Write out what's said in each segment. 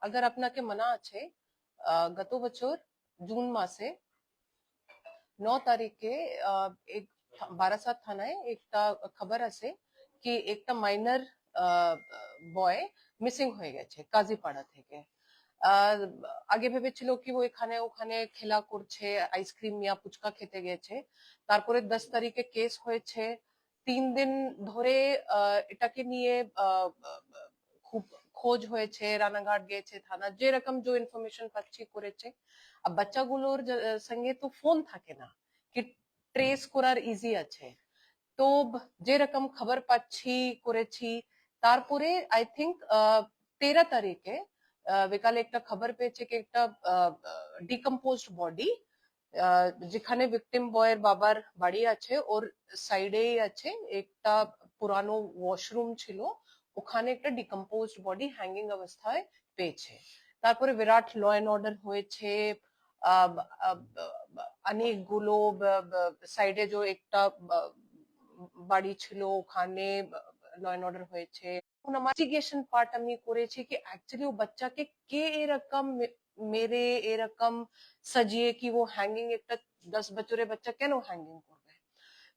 अगर আপনাকে মনে আছে গত বছর জুন মাসে 9 তারিখে এক বারাসাত থানায় একটা খবর আছে কি একটা মাইনর বয় মিসিং হয়ে গেছে কাজীপাড়া থেকে। আহ, আগে ভেবেছিল কি ও এখানে ওখানে খেলা করছে, আইসক্রিম ইয়া ফুচকা খেতে গেছে। তারপরে 10 তারিখে কেস হয়েছে। 3 দিন ধরে এটাকে নিয়ে খুব খোঁজ হয়েছে, রানাঘাট গেছে থানা, যেরকম যে ইনফরমেশন পাচ্ছি করেছে। আর বাচ্চাগুলোর সঙ্গে তো ফোন থাকে না কি ট্রেস করার ইজি আছে। তো যেরকম খবর পাচ্ছি করেছি। তারপরে আই থিঙ্ক 13 তারিখে বিকালে একটা খবর পেয়েছে কি একটা ডিকম্পোজড বডি যেখানে ভিকটিম বয়ের বাবার বাড়ি আছে ওর সাইডেই আছে একটা পুরানো ওয়াশরুম ছিল, ওখানে একটা ডিকম্পোজড বডি হ্যাঙ্গিং অবস্থায় পেয়েছে। তারপরে বিরাট ল অ্যান্ড অর্ডার হয়েছে। আহ, আহ, অনেকগুলো সাইডে যে একটা বাড়ি ছিল ওখানে ল অ্যান্ড অর্ডার হয়েছে। এখন আমার ইনভেস্টিগেশন পার্ট আমি করেছি কি অ্যাকচুয়ালি ও বাচ্চাকে কে এরকম মেরে এরকম সাজিয়ে কি ও হ্যাঙ্গিং একটা 10 বছরের বাচ্চা কেন হ্যাঙ্গিং করবে।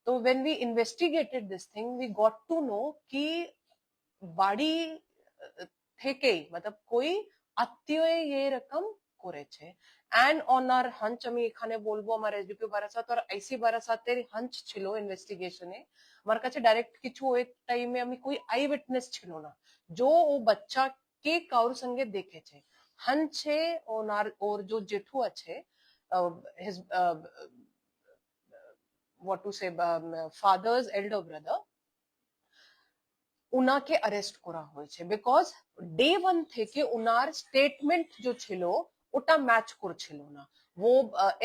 তো when we investigated this thing we got to know কি বাড়ি থেকেই मतलब कोई আত্মীয় এরকম করেছে। এন্ড অন আর হাঞ্চ আমি এখানে বলবো আমার এসডিপি বারাসাত আর আইসি বারাসাতের হাঞ্চ ছিল ইনভেস্টিগেশনে। আমার কাছে ডাইরেক্ট কিছু ওই টাইমে আমি कोई आई विटनेस ছিল না जो ও বাচ্চাকে কারোর সঙ্গে দেখেছে। হাঞ্চে ওনার ওর যে জেঠু আছে his what to say father's elder brother উনাকে অ্যারেস্ট করা হয়েছে বিকজ ডে ওয়ান থেকে উনার স্টেটমেন্ট যে ছিল ওটা ম্যাচ করছিল না। वो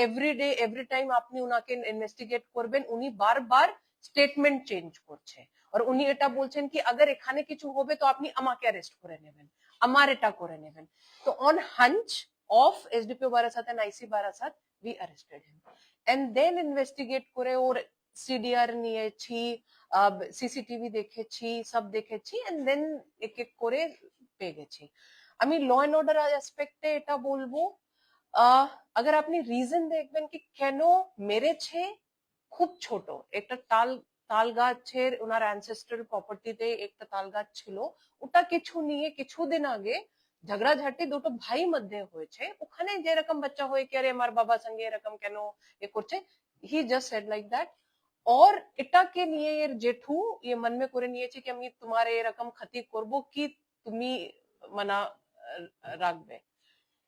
এভরিডে এভরি টাইম আপনি উনাকে ইনভেস্টিগেট করবেন উনি বারবার স্টেটমেন্ট চেঞ্জ করছে। আর উনি এটা বলছেন কি अगर এখানে কিছু হবে তো আপনি আমাকে অ্যারেস্ট করে নেবেন, আমার এটা করে নেবেন। তো on hunch of SDP Barasat and IC Barasat we arrested him and then investigate করে ওর সিডিআর নিয়েছি, সিসিটিভি দেখেছি, সব দেখেছি এন্ড দেন এক এক করে পেয়ে গেছি। আমি ল এন্ড অর্ডার অ্যাসপেক্টে এটা বলবো अगर আপনি রিজন দেখবেন কি কেন মেরেছে, খুব ছোট একটা তাল গাছের ওনার অ্যানসেস্ট্রাল প্রপার্টিতে একটা তাল গাছ ছিল, ওটা কিছু নিয়ে কিছুদিন আগে ঝগড়াঝাটি দুটো ভাই মধ্যে হয়েছে। ওখানে যেরকম বাচ্চা হয়ে কি আরে আমার বাবা সঙ্গে এরকম কেন এ করছে, he just shed like that. और এটাকে নিয়ে এর জেঠু ये मन में করে নিয়েছে কি আমি তোমারে এরকম ক্ষতি করব কি তুমি মানা রাখবে।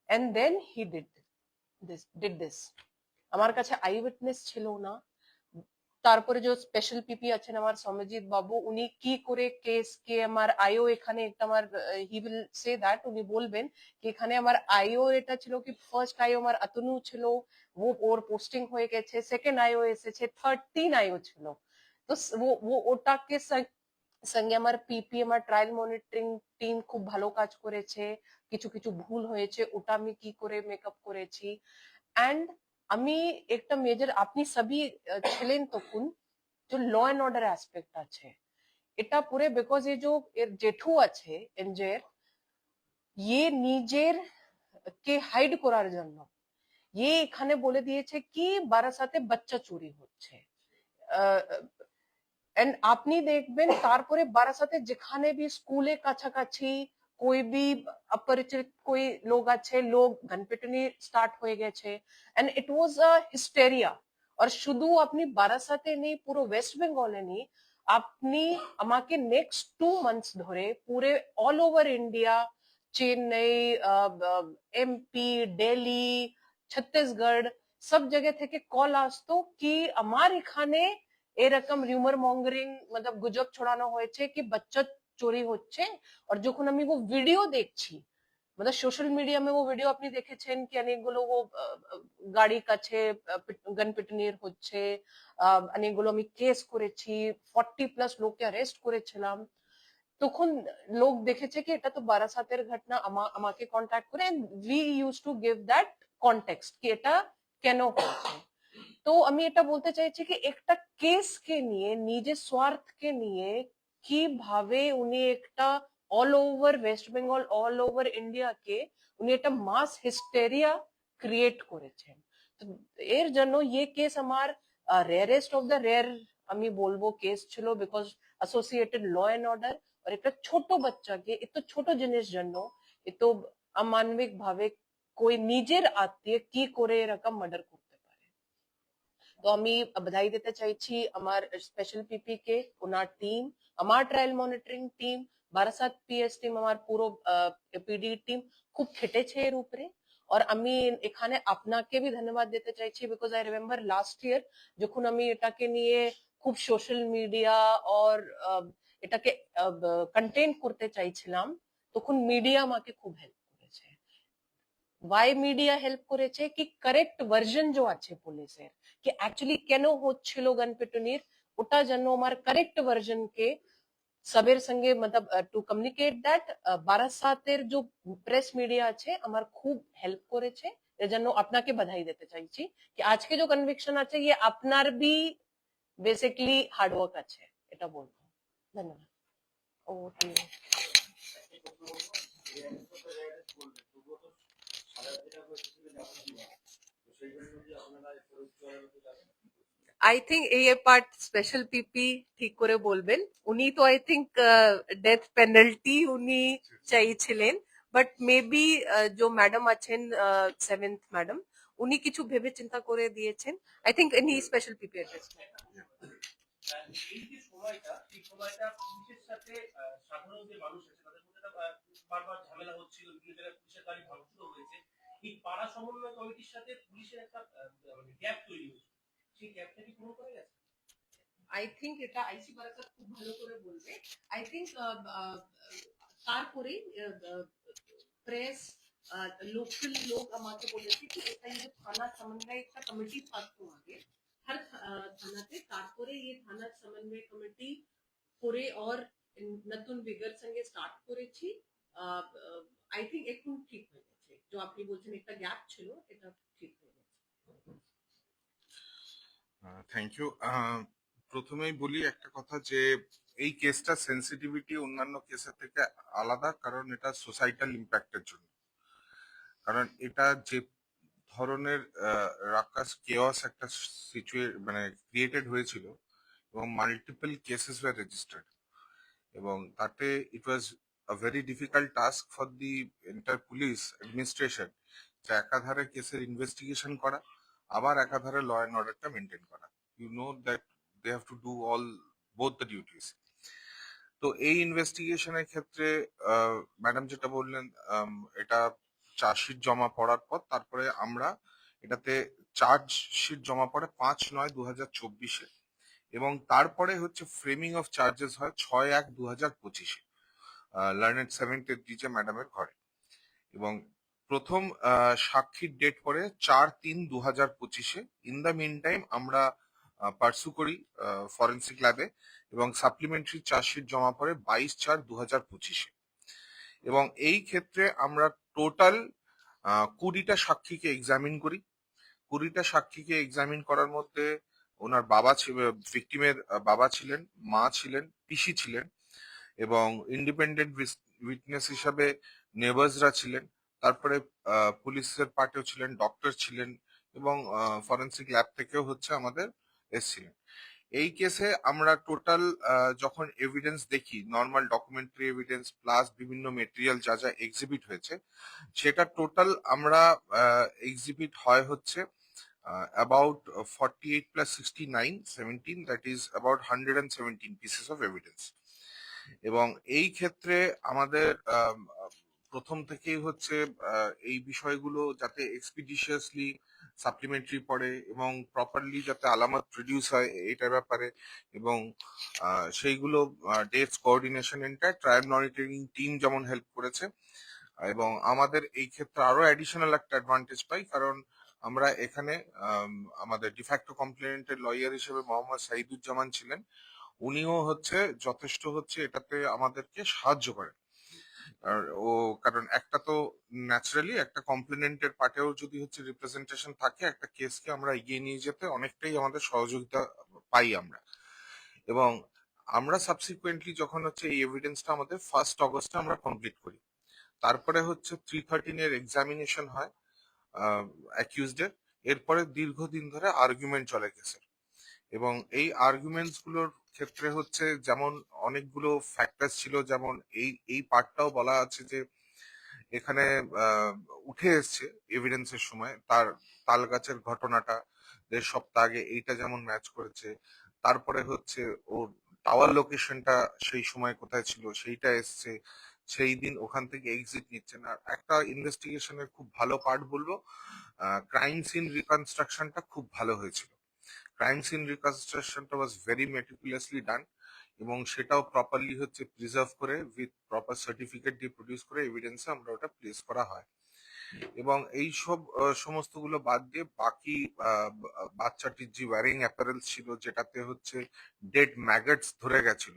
and then he did this আমার কাছে আই উইটনেস ছিল না। তারপরে যে স্পেশাল পিপি আছেন আমার সৌম্যজিৎ বাবু উনি কি করে কেস কে আমার আইও এখানে একটা আমার হি উইল সে দ্যাট উনি বলবেন কি এখানে আমার আইও এটা ছিল কি ফার্স্ট আইও আমার আতনু ছিল, वो ওর পোস্টিং হয়ে গেছে, সেকেন্ড আইও এসেছে, থার্ড 3 আইও ছিল। তো वो ওটাকে সঙ্গে আমার পিপি আমার ট্রায়াল মনিটরিং টিম খুব ভালো কাজ করেছে। কিছু কিছু ভুল হয়েছে ওটা আমি কি করে মেকআপ করেছি। এন্ড আমি একটা মেজর আপনি সবই ছিলেন তখন जो ল এন্ড অর্ডার অ্যাসপেক্ট আছে এটা পুরে বিকজ ये जो এর জেঠু আছে এনজের ये নিজের কে হাইড করার জন্য ये এখানে বলে দিয়েছে কি বারাসাতে বাচ্চা চুরি হচ্ছে। এন্ড আপনি দেখবেন তারপরে বারাসাতে যেখানে भी স্কুলে কাছাকাছি कोई भी अपरिचित कोई लोग আছে লোক গনপিটনি স্টার্ট হয়ে গেছে and it was a hysteria. আর শুধু আপনি বারাসাতে নেই পুরো ওয়েস্ট বেঙ্গলে নেই, আপনি আমাকে নেক্সট 2 মান্থস ধরে পুরে all over India Chennai MP Delhi Chhattisgarh সব জায়গা থেকে কল আসতো কি আমার এখানে এরকম রিউমার মঙ্গারিং मतलब গুজব ছড়ানো হয়েছে কি বাচ্চা চুরি হচ্ছে। আর যখন আমি वो ভিডিও দেখছি मतलब সোশ্যাল মিডিয়া में वो ভিডিও আপনি দেখেছেন কি অনেকগুলো वो গাড়ি কাছে গনপিটনির হচ্ছে, অনেকগুলো আমি কেস করেছি, 40+ লোককে অ্যারেস্ট করেছিলাম। তখন লোক দেখেছে কি এটা তো বারাসাতের ঘটনা, আমাকে কন্ট্যাক্ট করে we use to give that context কি এটা কেন হয়েছে। তো আমি এটা বলতে চাইছি কি একটা কেসকে নিয়ে নিজের স্বার্থকে নিয়ে কিভাবে উনি একটা all over West Bengal all over ইন্ডিয়াকে উনি একটা মাস হিস্টেরিয়া ক্রিয়েট করেছেন। তো এর জন্য ये কেস আমার রেয়ারেস্ট অফ দ্য রেয়ার আমি বলবো কেস ছিল, because associated law and order আর একটা ছোট বাচ্চাকে এত ছোট জিনিস জন্য এত অমানবিক ভাবে कोई নিজের আত্মীয় কি করে এরকম মার্ডার করতে পারে। তো আমি বধাই দিতে চাইছি আমার স্পেশাল পিপি কে, ওনার টিম, আমার trial monitoring team, Barasat PS team, আমার পুরো পিডি টিম খুব খেটেছে এর উপরে। আর আমি এখানে আপনাকে भी ধন্যবাদ দিতে চাইছি, because I remember last year যখন আমি এটাকে নিয়ে খুব সোশ্যাল মিডিয়া আর এটাকে কন্টেইন করতে চাইছিলাম, তখন মিডিয়া আমাকে খুব হেল্প করেছে। ওয়াই মিডিয়া হেল্প করেছে কি কারেক্ট ভার্জন जो আছে পুলিশের কি অ্যাকচুয়ালি কেন হচ্ছিল গণপিটুনির, ওটা যেন আমার কারেক্ট ভার্জন কে সবের সঙ্গে मतलब টু কমিউনিকেট দ্যাট বারাসাতের যে প্রেস মিডিয়া আছে আমার খুব হেল্প করেছে। এর জন্য আপনাকে বধাই দিতে চাইছি কি আজকে যে কনভিকশন আছে ये আপনার भी বেসিক্যালি হার্ড ওয়ার্ক আছে, এটা বলবো। ধন্যবাদ। ও আই থিঙ্ক এই পার্ট স্পেশাল পিপি ঠিক করে বলবেন। উনি তো আই থিঙ্ক ডেথ পেনাল্টি উনি চাইছিলেন, বাট মেবি যে ম্যাডাম আছেন সেভেন্থ ম্যাডাম, উনি কিছু ভেবে চিন্তা করে দিয়েছেন। আই থিঙ্ক ইনি স্পেশাল পিপি অ্যাড্রেস। এই যে সময়টা এই সময়টা পুলিশের সাথে সাধারণ যে মানুষ আছে তাদের মধ্যে বারবার ঝামেলা হচ্ছিল, বিভিন্ন জায়গায় পুলিশের গাড়ি ভাঙচুর হয়েছে। এই পাড়া সমন্বয় কমিটির সাথে পুলিশের একটা মানে গ্যাপ তৈরি হয়েছে, সেই গ্যাপটা কি পূরণ করা গেছে? আই থিঙ্ক এটা আইসি বারাসাত খুব ভালো করে বলবে। আই থিঙ্ক তারপরে প্রেস লোকাল লোক আমাকে বলেছে কি এটা যে থানা সমন্বয় একটা কমিটি থাকতো আগে हर থানাতে, তারপরে এই থানা সমন্বয় কমিটি করে और নতুন বিগার সঙ্গে স্টার্ট করেছি। আই থিঙ্ক এখন ঠিক হয়ে গেছে, যে আপনি বলছেন একটা গ্যাপ ছিল এটা ঠিক হয়ে গেছে। Thank you. প্রথমেই বলি একটা কথা যে এই কেসটা সেন্সিটিভিটি অন্যান্য কেসের থেকে আলাদা, কারণ এটা সোসাইটাল ইম্প্যাক্টের জন্য। কারণ এটা যে ধরনের রাক্কাস কেওয়াস একটা মানে ক্রিয়েটেড হয়েছিল এবং মাল্টিপল কেসেস ওয়ার রেজিস্টার্ড, এবং তাতে it was a very difficult task for the entire police administration যে একাধারে কেসের ইনভেস্টিগেশন করা, আবার একাধারে ল অ্যান্ড অর্ডারটা মেনটেন করা। You know that they have to do all both the duties. তো এই ইনভেস্টিগেশনের ক্ষেত্রে ম্যাডাম যেটা বললেন, এটা চার্জশিট জমা পড়ার পর তারপরে আমরা এটাতে চার্জশিট জমা পড়ে 5/9/2024, এবং তারপরে হচ্ছে ফ্রেমিং অফ চার্জেস হয় 6/1/2025 লার্নেড সেভেন্থ ডিজে ম্যাডামের ঘরে, এবং প্রথম সাক্ষীর ডেট পড়ে 4/3/2025। ইন দ্য মিন টাইম আমরা পার্সু করি ফরেন্সিক ল্যাবে, এবং সাপ্লিমেন্টারি চার্জশিট জমা পড়ে 22/4/2025। এবং এই ক্ষেত্রে আমরা টোটাল 20টা সাক্ষীকে এক্সামিন করি। 20টা সাক্ষীকে এক্সামিন করার মধ্যে ওনার বাবা ভিকটিমের বাবা ছিলেন, মা ছিলেন, পিসি ছিলেন, এবং ইন্ডিপেন্ডেন্ট উইটনেস হিসাবে নেবার্সরা ছিলেন। তারপরে পুলিশের পার্টিও ছিলেন, ডক্টর ছিলেন, এবং ফরেন্সিক ল্যাব থেকেও হচ্ছে আমাদের এসছিলেন। এই কেসে আমরা টোটাল যখন এভিডেন্স দেখি, নর্মাল ডকুমেন্টারি এভিডেন্স প্লাস বিভিন্ন মেটেরিয়াল যা যা এক্সিবিট হয়েছে, সেটা টোটাল আমরা এক্সিবিট হয় হচ্ছে about 48 plus 69 17, that is about 117 pieces of evidence। এবং এই ক্ষেত্রে আমাদের প্রথম থেকেই হচ্ছে এই বিষয়গুলো যাতে এক্সপিডিশিয়াসলি সাপ্লিমেন্টারি পড়ে এবং প্রপারলি যাতে আলামত প্রডিউস হয় এটার ব্যাপারে, এবং সেইগুলো dates coordination enter trial monitoring team যেমন হেল্প করেছে। এবং আমাদের এই ক্ষেত্রে আরো অ্যাডিশনাল একটা অ্যাডভান্টেজ পাই, কারণ আমরা এখানে আমাদের ডিফ্যাক্টো কমপ্লেনেন্টের লয়ার হিসেবে মোহাম্মদ সাইদুজ্জামান ছিলেন, উনিও হচ্ছে যথেষ্ট হচ্ছে এটাতে আমাদেরকে সাহায্য করেন। আর ও কারণ একটা তো ন্যাচারালি একটা কমপ্লেনেন্টের পার্টেও যদি হচ্ছে রিপ্রেজেন্টেশন থাকে একটা কেসকে আমরা এগিয়ে নিয়ে যেতে অনেকটাই আমাদের সহযোগিতা পাই আমরা। এবং আমরা সাবসিকুয়েন্টলি যখন হচ্ছে এই এভিডেন্সটা আমাদের 1 আগস্টে আমরা কমপ্লিট করি, তারপরে হচ্ছে 313 এর এক্সামিনেশন হয় অ্যাকিউজডের। এরপরে দীর্ঘদিন ধরে আর্গুমেন্ট চলে কেসের, এবং এই আর্গুমেন্টস গুলোর ক্ষেত্রে হচ্ছে যেমন অনেকগুলো ফ্যাক্টরস ছিল, যেমন এই এই পার্টটাও বলা আছে যে এখানে আহ, উঠে এসছে এভিডেন্সের সময় তার তাল গাছের ঘটনাটা 1.5 সপ্তাহ আগে এইটা যেমন ম্যাচ করেছে। তারপরে হচ্ছে ওর টাওয়ার লোকেশনটা সেই সময় কোথায় ছিল সেইটা এসছে, সেই দিন ওখান থেকে এক্সিট নিচ্ছেন। আর একটা ইনভেস্টিগেশনের খুব ভালো পার্ট বলবো, ক্রাইম সিন রিকনস্ট্রাকশনটা খুব ভালো হয়েছিল। ক্রাইম সিন রিকনস্ট্রাকশনটা ওয়াজ ভেরি মেটিকুলাসলি ডান, এবং সেটাও প্রপারলি হচ্ছে প্রিজার্ভ করে উইথ প্রপার সার্টিফিকেট দিয়ে প্রডিউস করে এভিডেন্সে আমরা ওটা প্লেস করা হয়। এবং এই সব সমস্তগুলো বাদ দিয়ে বাকি বাচ্চাটির যে ওয়ারিং অ্যাপারেল ছিল যেটাতে হচ্ছে ডেড ম্যাগটস ধরে গেছিল,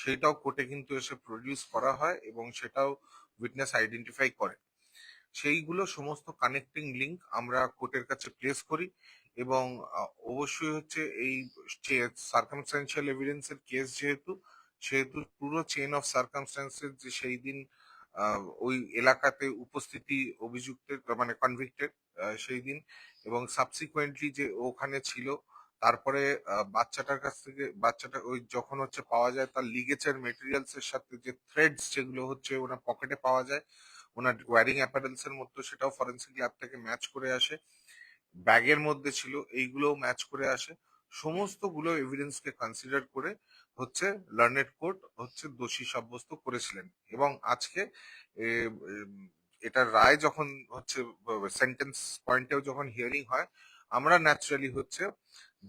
সেটাও কোর্টে কিন্তু এসে প্রডিউস করা হয় এবং সেটাও উইটনেস আইডেন্টিফাই করে। সেইগুলো সমস্ত কানেক্টিং লিংক আমরা কোর্টের কাছে প্লেস করি। এবং অবশ্যই হচ্ছে এই সার্কামস্ট্যান্সিয়াল এভিডেন্সের কেস যেহেতু, সেহেতু পুরো চেইন অফ সার্কামস্ট্যান্সেস যে সেই দিন ওই এলাকাতে উপস্থিতি অভিযুক্তের মানে কনভিক্টেড সেই দিন, এবং সাবসিকুয়েন্টলি যে ওখানে ছিল, তারপরে বাচ্চাটার কাছ থেকে বাচ্চাটা ওই যখন হচ্ছে পাওয়া যায় তার লিগেচার মেটেরিয়ালস এর সাথে যে থ্রেডস যেগুলো হচ্ছে ওনার পকেটে পাওয়া যায় ওনার ওয়ারিং অ্যাপারেলস এর মধ্যে, সেটাও ফরেন্সিক ল্যাব থেকে ম্যাচ করে আসে। ব্যাগের মধ্যে ছিল, এইগুলোও ম্যাচ করে আসে। সমস্ত গুলো এভিডেন্স কে কনসিডার করে হচ্ছে লার্নেড কোর্ট হচ্ছে দোষী সাব্যস্ত করেছিলেন। এবং আজকে এটার রায় যখন হচ্ছে সেন্টেন্স পয়েন্টেও যখন হিয়ারিং হয়, আমরা ন্যাচারালি হচ্ছে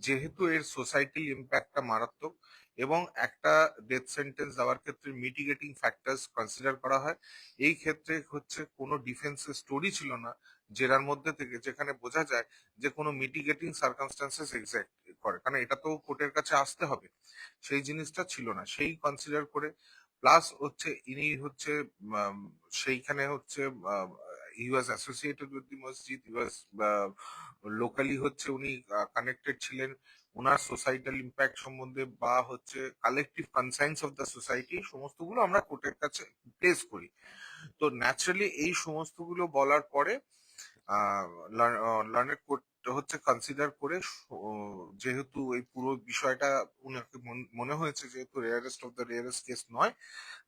যেহেতু এর সোসাইটি ইম্প্যাক্টটা মারাত্মক এবং একটা ডেথ সেন্টেন্স দেওয়ার ক্ষেত্রে মিটিগেটিং ফ্যাক্টরস কনসিডার করা হয়, এই ক্ষেত্রে হচ্ছে কোনো ডিফেন্সের স্টোরি ছিল না জেরার মধ্যে থেকে যেখানে বোঝা যায় যে কোনো মিটিগেটিং সার্কামস্টান্সেস এক্সাক্ট করে, কারণ এটা তো কোর্টের কাছে আসতে হবে, সেই জিনিসটা ছিল না। সেই কনসিডার করে প্লাস হচ্ছে ইনি হচ্ছে সেইখানে হচ্ছে হি ওয়াজ অ্যাসোসিয়েটেড উইথ দি মসজিদ, হি ওয়াজ লোকালি হচ্ছে উনি কানেক্টেড ছিলেন, ওনার সোসাইটাল ইম্প্যাক্ট সম্বন্ধে বা হচ্ছে collective conscience of the society সমস্তগুলো আমরা কোর্টের কাছে প্লেস করি। তো ন্যাচারালি এই সমস্তগুলো বলার পরে লার্নেড কোর্ট হচ্ছে কনসিডার করে যেহেতু এই পুরো বিষয়টা উনাকে মনে হয়েছে যেহেতু rarest of the rarest case নয়,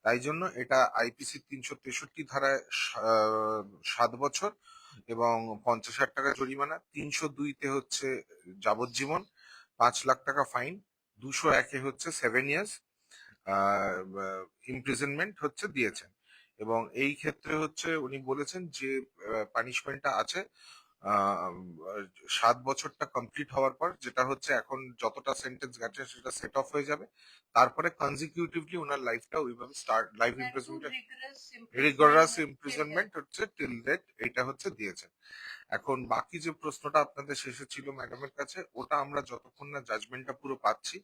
তাই জন্য এটা আইপিসি 363 ধারায় 7 বছর এবং 50,000 টাকা জরিমানা, 302-তে হচ্ছে যাবজ্জীবন, 5 লাখ টাকা ফাইন, 201-এ হচ্ছে 7 ইয়ার্স ইমপ্রিজনমেন্ট হচ্ছে দিয়েছেন। এবং এই ক্ষেত্রে হচ্ছে উনি বলেছেন যে পানিশমেন্টটা আছে 7 বছরটা কমপ্লিট হওয়ার পর, যেটা হচ্ছে এখন যতটা সেন্টেন্স গেছে সেটা সেট অফ হয়ে যাবে, তারপরে কনজিকিউটিভলি ওনার লাইফটা ওইভাবে স্টার্ট লাইফ ইমপ্রিজনমেন্ট রিগরাস ইমপ্রিজনমেন্ট হচ্ছে টিল ডেট এটা হচ্ছে দিয়েছেন। এখন বাকি যে প্রশ্নটা আপনাদের শেষে ছিল ম্যাডামের কাছে, ওটা আমরা যতক্ষণ না জাজমেন্টটা পুরো পাচ্ছি,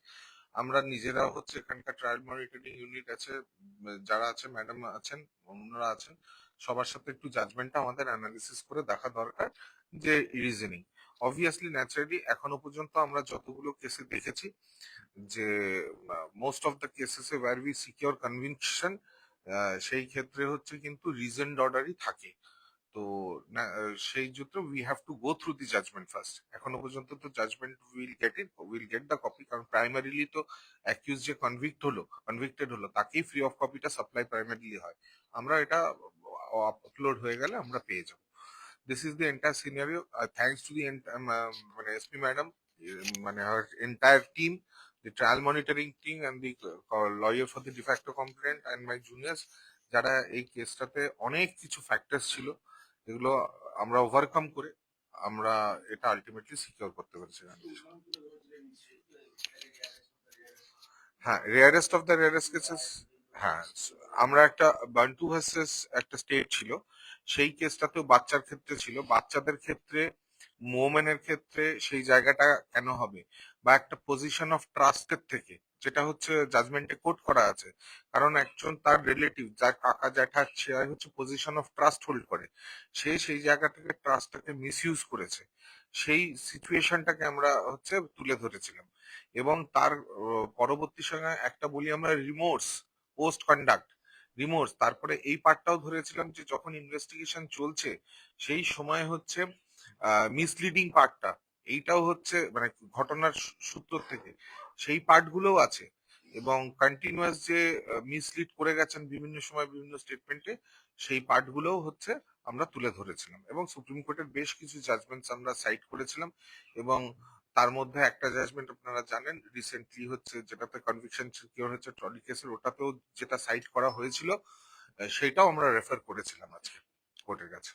আমরা নিজেরা হচ্ছে এখানকার ট্রায়াল মনিটরিং ইউনিট আছে যারা আছে, ম্যাডাম আছেন, অন্যরা আছেন, সবার সাথে একটু জাজমেন্টটা আমাদের অ্যানালিসিস করে দেখা দরকার যে রিজনিং। অবভিয়াসলি ন্যাচারালি এখনো পর্যন্ত আমরা যতগুলো কেসে দেখেছি যে মোস্ট অফ দ্য কেসেসে ওয়্যার উই সিকিউর কনভিকশন, সেই ক্ষেত্রে হচ্ছে কিন্তু রিজনড অর্ডারই থাকে। তো সেই জন্য we have to go through the judgment first. এখনো পর্যন্ত তো judgment will get the copy, কারণ প্রাইমারিলি তো অ্যাকিউজ যে কনভিক্টেড হলো তাকেই ফ্রি অফ কপিটা সাপ্লাই প্রাইমারিলি হয়। আমরা এটা আপলোড হয়ে গেলে আমরা পেয়ে যাবো। This is the entire scenario. Thanks to the মানে এসপি ম্যাডাম, মানে her entire team, the trial monitoring team and the lawyer for the de facto complaint and my juniors, যারা এই কেসটাতে অনেক কিছু ফ্যাক্টরস ছিল এগুলো আমরা ওভারকাম করে আমরা এটা আলটিমেটলি সিকিউর করতে পেরেছি। হ্যাঁ, rarest of the rarest cases. হ্যাঁ, আমরা একটা বান্টু ভার্সেস একটা স্টেট ছিল, সেই কেসটাতেও বাচ্চার ক্ষেত্রে ছিল। বাচ্চাদের ক্ষেত্রে মোমেনের ক্ষেত্রে সেই জায়গাটা কেন হবে, বা একটা পজিশন অফ ট্রাস্টের থেকে যেটা হচ্ছে জাজমেন্টে কোট করা আছে। কারণ একজন তার রিলেটিভ, যার কাকা জ্যাঠা, সে হচ্ছে পজিশন অফ ট্রাস্ট হোল্ড করে, সে সেই জায়গা থেকে ট্রাস্টটাকে মিসইউজ করেছে। সেই সিচুয়েশনটাকে আমরা হচ্ছে তুলে ধরেছিলাম। এবং তার পরবর্তী সময় একটা বলি আমরা রিমোর্স, পোস্ট কন্ডাক্ট রিমোর্স, তারপরে এই পার্টটাও ধরেছিলাম যে যখন ইনভেস্টিগেশন চলছে সেই সময় হচ্ছে মিসলিডিং পার্টটা, এইটাও হচ্ছে মানে ঘটনার সূত্র থেকে সেই পার্টগুলোও আছে। এবং কন্টিনিউয়াস যে মিসলিড করে গেছেন বিভিন্ন সময় বিভিন্ন স্টেটমেন্টে, সেই পার্টগুলোও হচ্ছে আমরা তুলে ধরেছিলাম। এবং সুপ্রিম কোর্টের বেশ কিছু জাজমেন্টস আমরা সাইট করেছিলাম। এবং তার মধ্যে একটা জাজমেন্ট আপনারা জানেন রিসেন্টলি হচ্ছে, যেটাতে কনভিকশন সিকিউর হচ্ছে ট্রলি কেসের, ওটাতেও যেটা সাইট করা হয়েছিল সেটাও আমরা রেফার করেছিলাম আজকে কোর্টের কাছে।